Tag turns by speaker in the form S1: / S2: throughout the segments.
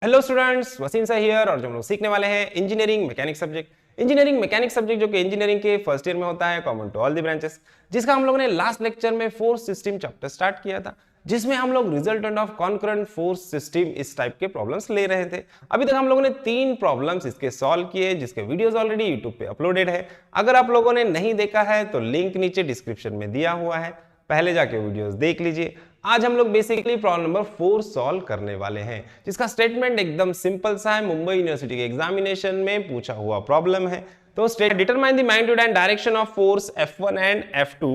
S1: Hello students, Wasim सा here और जो हम लोग सीखने वाले हैं engineering mechanic subject. Engineering mechanic subject जो कि इंजीनियरिंग के फर्स्ट ईयर में होता है, common to all the branches, जिसका हम लोगों ने लास्ट लेक्चर में फोर्स सिस्टम चैप्टर स्टार्ट किया था, जिसमें हम लोग resultant of concurrent force system इस टाइप के प्रॉब्लम्स ले रहे थे। अभी तक हम लोगों ने 3 प्रॉब्लम्स इसके सॉल्व किए, जिसके वीडियोस ऑलरेडी यूट्यूब पे अपलोडेड है। अगर आप लोगों ने नहीं देखा है तो लिंक नीचे डिस्क्रिप्शन में दिया हुआ है, पहले जाके वीडियोस देख लीजिए। आज हम लोग बेसिकली प्रॉब्लम नंबर 4 सॉल्व करने वाले हैं, जिसका स्टेटमेंट एकदम सिंपल सा है, मुंबई यूनिवर्सिटी के एग्जामिनेशन में पूछा हुआ प्रॉब्लम है। तो state determine the magnitude and direction of force F1 and F2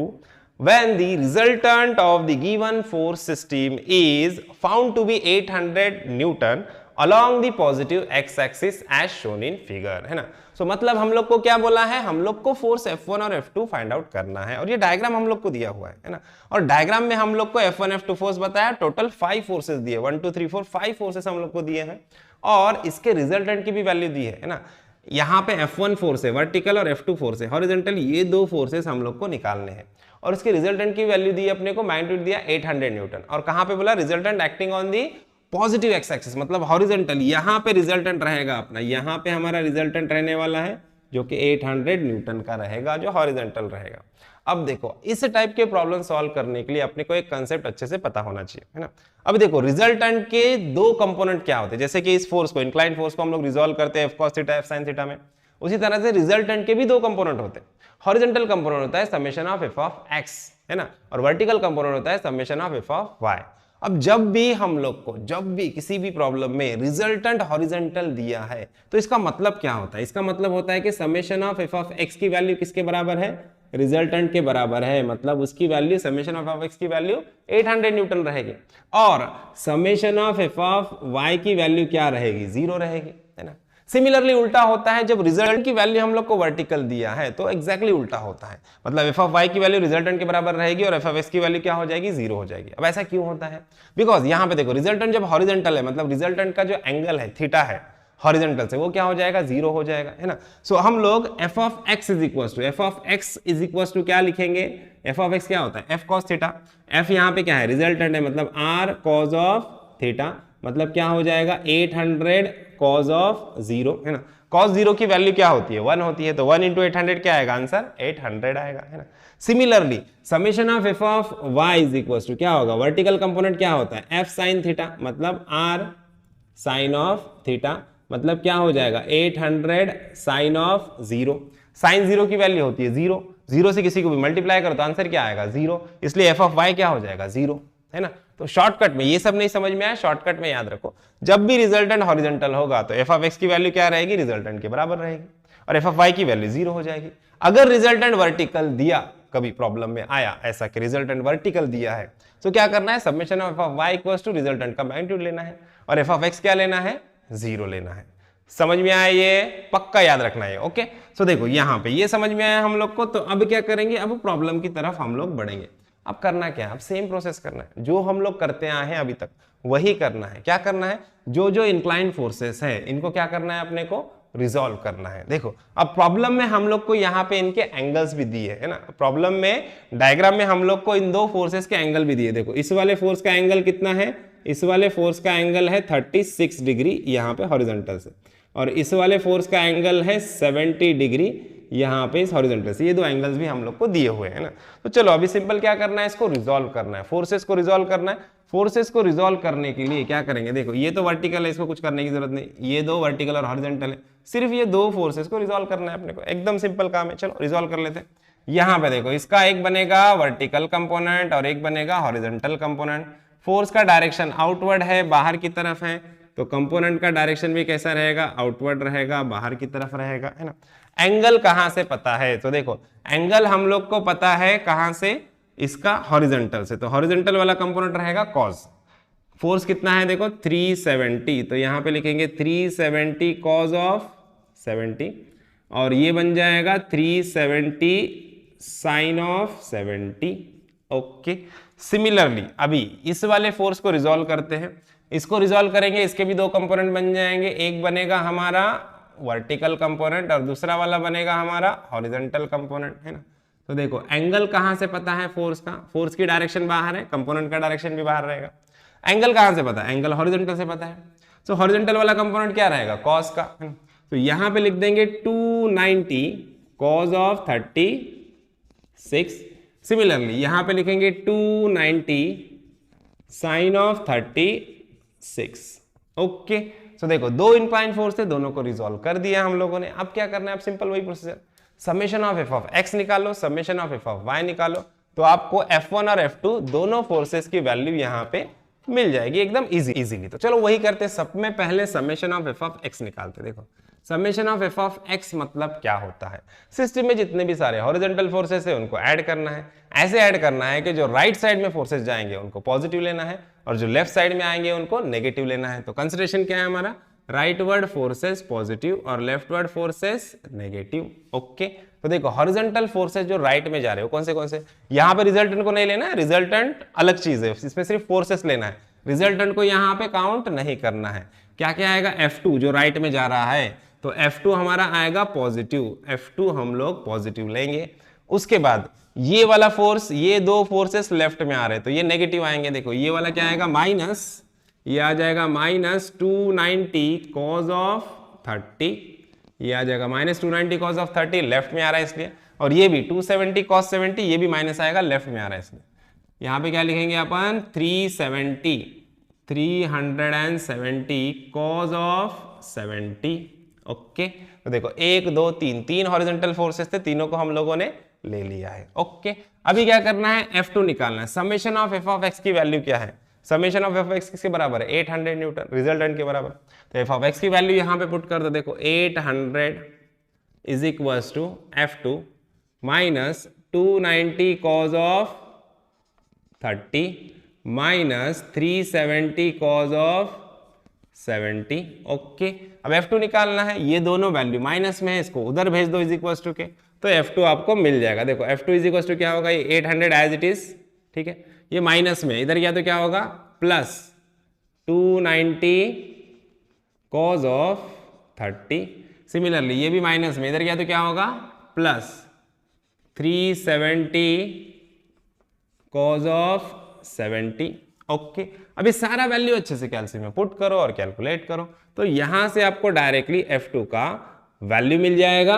S1: when the resultant of the given force system is found to be 800 Newton along the positive x axis as shown in figure, है ना। सो मतलब हम लोग को क्या बोला है, हम लोग को फोर्स F1 और F2 फाइंड आउट करना है, और ये डायग्राम हम लोग को दिया हुआ है ना। और डायग्राम में हम लोग को F1 F2 फोर्स बताया, टोटल 5 फोर्सेस दिए, 1 2 3 4 5 फोर्सेस हम लोग को दिए हैं, और इसके रिजल्टेंट की भी वैल्यू दी है ना। यहाँ पे F1 फोर्स है वर्टिकल और F2 फोर्स है हॉरिजॉन्टल, ये दो फोर्सेस हम लोग को निकालने हैं, और इसके रिजल्टेंट की वैल्यू दी अपने को, मैग्नीट्यूड दिया 800 न्यूटन, और कहां पे बोला resultant acting on the positive x axis, मतलब हॉरिजॉन्टल। यहां पे रिजल्टेंट रहेगा अपना, यहां पे हमारा रिजल्टेंट रहने वाला है जो कि 800 न्यूटन का रहेगा, जो हॉरिजॉन्टल रहेगा। अब देखो, इस टाइप के प्रॉब्लम सॉल्व करने के लिए अपने को एक कंसेप्ट अच्छे से पता होना चाहिए, है ना। अब देखो, रिजल्टेंट के दो कंपोनेंट क्या होते हैं, जैसे कि इस फोर्स को, इंक्लाइंड फोर्स को हम लोग रिजॉल्व करते हैं F cos theta F sin theta में, उसी तरह से रिजल्टेंट के भी दो कंपोनेंट होते हैं। हॉरिजॉन्टल कंपोनेंट होता है summation of f of x, है ना, और वर्टिकल कंपोनेंट होता है summation of f of y। अब जब भी हम लोग को, जब भी किसी भी प्रॉब्लम में रिजल्टेंट हॉरिजॉन्टल दिया है, तो इसका मतलब क्या होता है, इसका मतलब होता है कि summation of f of x की वैल्यू किसके बराबर है, रिजल्टेंट के बराबर है, मतलब उसकी वैल्यू समेशन ऑफ x की वैल्यू 800 न्यूटन रहेगी, और summation of f of y की वैल्यू क्या रहेगी, 0 रहेगी, है ना। सिमिलरली उल्टा होता है, जब रिजल्टेंट की वैल्यू हम लोग को वर्टिकल दिया है तो एग्जैक्टली उल्टा होता है, मतलब f ऑफ y की वैल्यू रिजल्टेंट के बराबर रहेगी और f ऑफ x की वैल्यू क्या हो जाएगी, 0 हो जाएगी। अब ऐसा क्यों होता है, बिकॉज यहाँ पे देखो, रिजल्टेंट जब हॉरिजॉन्टल है, मतलब रिजल्टेंट का जो एंगल है थीटा है हॉरिजॉन्टल से, वो क्या हो जाएगा, 0 हो जाएगा, है ना। सो हम लोग f of x is equal to क्या लिखेंगे, f ऑफ x क्या होता है, f cos थीटा, f यहाँ पे क्या है, रिजल्टेंट है, मतलब r cos ऑफ थीटा, मतलब क्या हो जाएगा 800 cos ऑफ 0, है ना। cos 0 की वैल्यू क्या होती है, 1 होती है, तो 1 इंटू 800 क्या आएगा, आंसर 800 आएगा, है ना। Similarly summation of f of y is equal to क्या होगा, वर्टिकल कंपोनेंट क्या होता है, f sin थीटा, मतलब r sin ऑफ थीटा, मतलब क्या हो जाएगा 800 sin ऑफ 0। sin 0 की वैल्यू होती है 0, 0 से किसी को भी मल्टीप्लाई करो तो आंसर क्या आएगा, 0, इसलिए f ऑफ y क्या हो जाएगा, 0, है ना। तो शॉर्टकट में, ये सब नहीं समझ में आया, शॉर्टकट में याद रखो, जब भी रिजल्टेंट हॉरिजॉन्टल होगा तो f ऑफ x की वैल्यू क्या रहेगी, रिजल्टेंट के बराबर रहेगी, और f ऑफ y की वैल्यू 0 हो जाएगी। अगर रिजल्टेंट वर्टिकल दिया, कभी प्रॉब्लम में आया ऐसा कि रिजल्टेंट वर्टिकल दिया है, तो क्या करना है, summation of f of y equals to resultant का मैग्नीट्यूड लेना है, और f ऑफ x क्या लेना है, 0 लेना है। समझ में आया, ये पक्का याद रखना है, ओके। सो देखो, यहाँ पे ये समझ में आया हम लोग को, तो अब क्या करेंगे, अब प्रॉब्लम की तरफ हम लोग बढ़ेंगे। अब करना क्या है, अब सेम प्रोसेस करना है, जो हम लोग करते आए हैं अभी तक वही करना है। क्या करना है, जो जो इंक्लाइन फोर्सेस है इनको क्या करना है, अपने को रिजॉल्व करना है। देखो, अब प्रॉब्लम में हम लोग को यहाँ पे इनके एंगल्स भी दिए है ना, प्रॉब्लम में डायग्राम में हम लोग को इन दो फोर्सेस के एंगल भी दिए। देखो, इस वाले फोर्स का एंगल कितना है, इस वाले फोर्स का एंगल है 36 डिग्री यहाँ पे हॉरिजॉन्टल से, और इस वाले फोर्स का एंगल है 70 डिग्री यहाँ पे इस हॉरिजॉन्टल से, ये दो एंगल्स भी हम लोग को दिए हुए हैं ना। तो चलो अभी सिंपल क्या करना है, इसको रिजॉल्व करना है, फोर्सेस को रिजॉल्व करना है। फोर्सेस को रिजॉल्व करने के लिए क्या करेंगे, देखो ये तो वर्टिकल है, इसको कुछ करने की जरूरत नहीं, ये दो वर्टिकल और हॉरिजॉन्टल है, सिर्फ ये दो फोर्सेस को रिजॉल्व करना है अपने को, एकदम सिंपल काम है। चलो रिजॉल्व कर लेते हैं। यहाँ पे देखो, इसका एक बनेगा वर्टिकल कंपोनेंट और एक बनेगा हॉरिजॉन्टल कंपोनेंट। फोर्स का डायरेक्शन आउटवर्ड है, बाहर की तरफ है, तो कंपोनेंट का डायरेक्शन भी कैसा रहेगा, आउटवर्ड रहेगा, बाहर की तरफ रहेगा, है ना। एंगल कहां से पता है, तो देखो एंगल हम लोग को पता है कहां से, इसका हॉरिजॉन्टल से, तो हॉरिजॉन्टल वाला कंपोनेंट रहेगा cos। फोर्स कितना है, देखो 370, तो यहां पे लिखेंगे 370 cos ऑफ 70, और ये बन जाएगा 370 sin ऑफ 70, ओके। सिमिलरली अभी इस वाले फोर्स को रिजॉल्व करते हैं, इसको रिजॉल्व करेंगे, इसके भी दो कंपोनेंट बन जाएंगे, एक बनेगा हमारा वर्टिकल कंपोनेंट और दूसरा वाला बनेगा हमारा हॉरिजॉन्टल कंपोनेंट, है ना। तो देखो एंगल कहां से पता है फोर्स का, फोर्स की डायरेक्शन बाहर है, कंपोनेंट का डायरेक्शन भी बाहर रहेगा। एंगल कहां से पता है, एंगल हॉरिजॉन्टल से पता है, सो हॉरिजॉन्टल वाला कंपोनेंट क्या रहेगा, कॉस का, तो यहां पे लिख देंगे 290 कॉस ऑफ 36। सिमिलरली यहां पे लिखेंगे 290 साइन ऑफ 36। ओके, सो देखो दो इनक्लाइन फोर्स थे, दोनों को रिजॉल्व कर दिया हम लोगों ने। अब क्या करना है, अब सिंपल वही procedure, summation of F of X निकालो, summation of F of Y निकालो, तो आपको F1 और F2 दोनों फोर्सेस की वैल्यू यहां पे मिल जाएगी एकदम इजीली। तो चलो वही करते हैं, सब में पहले summation of F of x निकालते। देखो summation of F of x मतलब क्या होता है, सिस्टम में जितने भी सारे हॉरिजॉन्टल फोर्सेस है उनको ऐड करना है। ऐसे ऐड करना है कि जो राइट साइड में फोर्सेस जाएंगे उनको पॉजिटिव लेना है और जो लेफ्ट साइड में आएंगे उनको नेगेटिव लेना है। तो कंसिडरेशन क्या है हमारा, राइट वर्ड फोर्सेस पॉजिटिव और left word forces negative. Okay, तो देखो हॉरिजॉन्टल फोर्सेस जो राइट में जा रहे हो कौन से, यहां पे रिजल्टेंट को नहीं लेना है, रिजल्टेंट अलग चीज है, इसमें सिर्फ फोर्सेस लेना है, रिजल्टेंट को यहां पे काउंट नहीं करना है। क्या क्या आएगा, F2 जो राइट में जा रहा है, तो F2 हमारा आएगा पॉजिटिव, F2 हम लोग पॉजिटिव लेंगे। उसके बाद ये वाला फोर्स, ये दो फोर्सेस लेफ्ट में आ रहे हैं तो ये नेगेटिव आएंगे। देखो ये वाला क्या आएगा माइनस, ये आ जाएगा माइनस 290 कॉस ऑफ 30, ये आ जाएगा माइनस 290 कॉस ऑफ 30, लेफ्ट में आ रहा है इसलिए, और ये भी 270 कॉस 70, ये भी माइनस आएगा, लेफ्ट में आ रहा है इसलिए। यहाँ पे क्या लिखेंगे अपन 370 कॉस ऑफ 70। ओके, तो देखो 1 2 3 तीन हॉरिजॉन्टल फोर्सेस थे, तीनों को हम लोगों ने ले लिया है। ओके, अभी क्या करना है, F2 निकालना है। Summation of F of X की वैल्यू क्या है, summation of F of X किसके बराबर है, 800 न्यूटन, रिजल्टेंट के बराबर। तो एफ ऑफ एक्स की वैल्यू यहां पे पुट कर दो। देखो 800 is equals to F2 minus 290 cos of 30 minus 370 cos of 70। Okay, अब F2 निकालना है, ये दोनों वैल्यू माइनस में है, इसको उधर भेज दो इज इक्वल्स टू के, तो F2 आपको मिल जाएगा। देखो F2 इज इक्वल्स टू क्या होगा, ये 800 एज इट इज, ठीक है, ये माइनस में, इधर गया तो क्या होगा प्लस 290 कॉस ऑफ 30। सिमिलरली ये भी माइनस में, इधर गया तो क्या होगा प्लस 370 कॉस ऑफ 70। ओके, अभी सारा वैल्यू अच्छे से कैलकुलेट में पुट करो और कैलकुलेट करो, तो यहां से आपको डायरेक्टली F2 का वैल्यू मिल जाएगा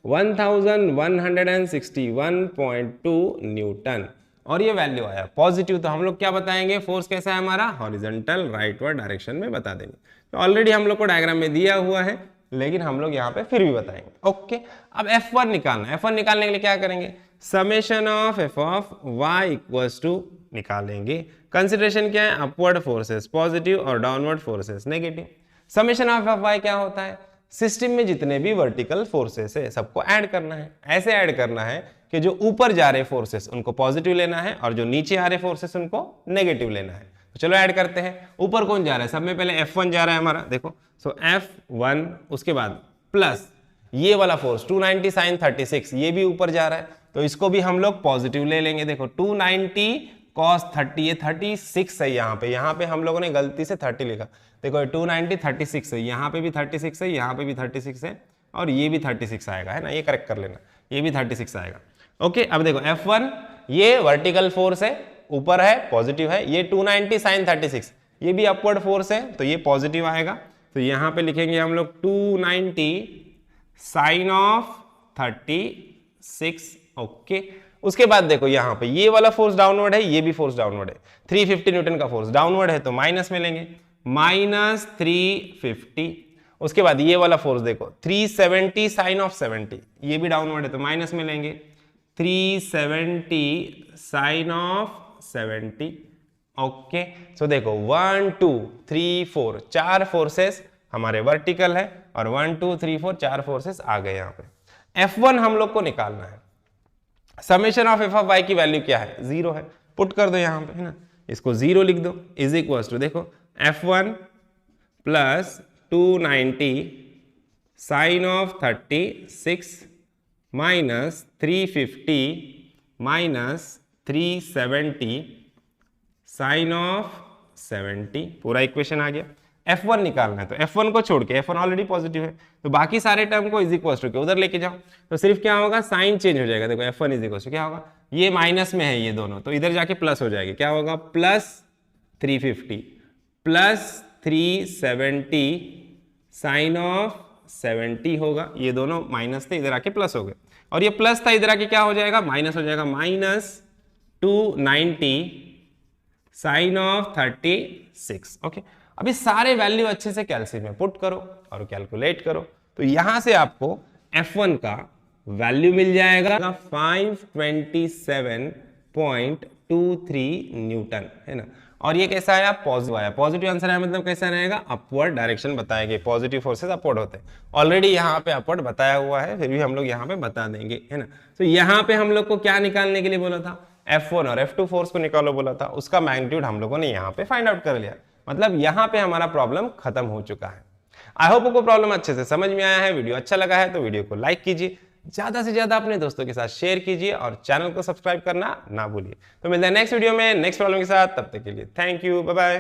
S1: 1161.2 न्यूटन, और ये वैल्यू आया पॉजिटिव। तो हम लोग क्या बताएंगे, फोर्स कैसा है हमारा, हॉरिजॉन्टल राइटवर्ड डायरेक्शन में बता देंगे। तो ऑलरेडी हम लोग को डायग्राम में दिया हुआ है, लेकिन हम लोग यहाँ पे फिर भी बताएंगे। ओके, अब F1 निकालना है। F1 निकालने के लिए क्या करेंगे, summation of F of Y equals to निकालेंगे। कंसिडरेशन क्या है, अपवर्ड फोर्सेस पॉजिटिव और downward forces negative. Summation of F of Y क्या होता है, सिस्टम में जितने भी वर्टिकल फोर्सेस है सबको ऐड करना है। ऐसे ऐड करना है कि जो ऊपर जा रहे फोर्सेस उनको पॉजिटिव लेना है और जो नीचे आ रहे फोर्सेस उनको नेगेटिव लेना है। तो चलो ऐड करते हैं। ऊपर कौन जा रहा है, सब में पहले F1 जा रहा है हमारा, देखो सो F1, उसके बाद प्लस ये वाला फोर्स 290 साइन 36, ये भी ऊपर जा रहा है, तो इसको भी हम लोग पॉजिटिव ले लेंगे। देखो 290 cos 30, ये 36 है, यहाँ पे हम लोगों ने गलती से 30 लिखा। देखो 290 36 है, यहाँ पे भी 36 है, यहाँ पे भी 36 है, और ये भी 36 आएगा, है ना, ये करेक्ट कर लेना, ये भी 36 आएगा। ओके, अब देखो F1 ये वर्टिकल फोर्स है, ऊपर है पॉजिटिव है, ये 290 साइन 36 ये भी अपवर्ड फोर्स है, तो ये पॉजिटिव आएगा। तो यहाँ पे लिखेंगे हम लोग 290 साइन ऑफ 36। ओके, उसके बाद देखो यहाँ पे ये वाला फोर्स डाउनवर्ड है, ये भी फोर्स डाउनवर्ड है, 350 न्यूटन का फोर्स डाउनवर्ड है, तो माइनस में लेंगे, माइनस 350। उसके बाद ये वाला फोर्स देखो 370 साइन ऑफ 70, ये भी डाउनवर्ड है, तो माइनस में लेंगे, 370 साइन ऑफ 70। ओके, सो देखो 1 2 3 4 चार फोर्सेस हमारे वर्टिकल है, और 1 2 3 4 चार फोर्सेस आ गए यहाँ पे। F1 हम लोग को निकालना है। Summation of F of Y की वैल्यू क्या है, 0 है, पुट कर दो यहाँ पे, है ना, इसको 0 लिख दो, इज इक्वल टू देखो F1 plus 290 sine of 36 minus 350 minus 370 sine of 70, पूरा इक्वेशन आ गया। F1 निकालना है, तो F1 को छोड़ के, F1 ऑलरेडी पॉजिटिव है, तो बाकी सारे टर्म को इज इक्वल टू के उधर लेके जाओ, तो सिर्फ क्या होगा, साइन चेंज हो जाएगा। देखो F1 इज इक्वल टू क्या होगा, ये माइनस में है ये दोनों, तो इधर जाके प्लस हो जाएगी, क्या होगा, प्लस 350 प्लस 370 साइन ऑफ 70 होगा, ये दोनों माइनस थे इधर आके प्लस हो गए, और ये प्लस था इधर आके क्या हो जाएगा माइनस हो जाएगा, माइनस 290 साइन ऑफ 36। ओके, अभी सारे वैल्यू अच्छे से कैलसी में पुट करो और कैलकुलेट करो, तो यहां से आपको F1 का वैल्यू मिल जाएगा 527.23 न्यूटन, है ना। और ये कैसा आया, पॉजिटिव आया। पॉजिटिव आंसर आया मतलब कैसा रहेगा, अपवर्ड डायरेक्शन बताएंगे, पॉजिटिव फोर्सेस अपवर्ड होते हैं। ऑलरेडी यहाँ पे अपवर्ड बताया हुआ है, फिर भी हम लोग यहाँ पे बता देंगे, है ना। तो यहाँ पे हम लोग को क्या निकालने के लिए बोला था, F1 और F2 फोर्स को निकालो बोला था, उसका मैग्नीट्यूड हम लोगों ने यहाँ पे फाइंड आउट कर लिया, मतलब यहाँ पे हमारा प्रॉब्लम खत्म हो चुका है। आई होप आपको प्रॉब्लम अच्छे से समझ में आया है। वीडियो अच्छा लगा है तो वीडियो को लाइक कीजिए, ज्यादा से ज्यादा अपने दोस्तों के साथ शेयर कीजिए और चैनल को सब्सक्राइब करना ना भूलिए। तो मिलते हैं नेक्स्ट वीडियो में नेक्स्ट प्रॉब्लम के साथ, तब तक के लिए थैंक यू, बाय बाय।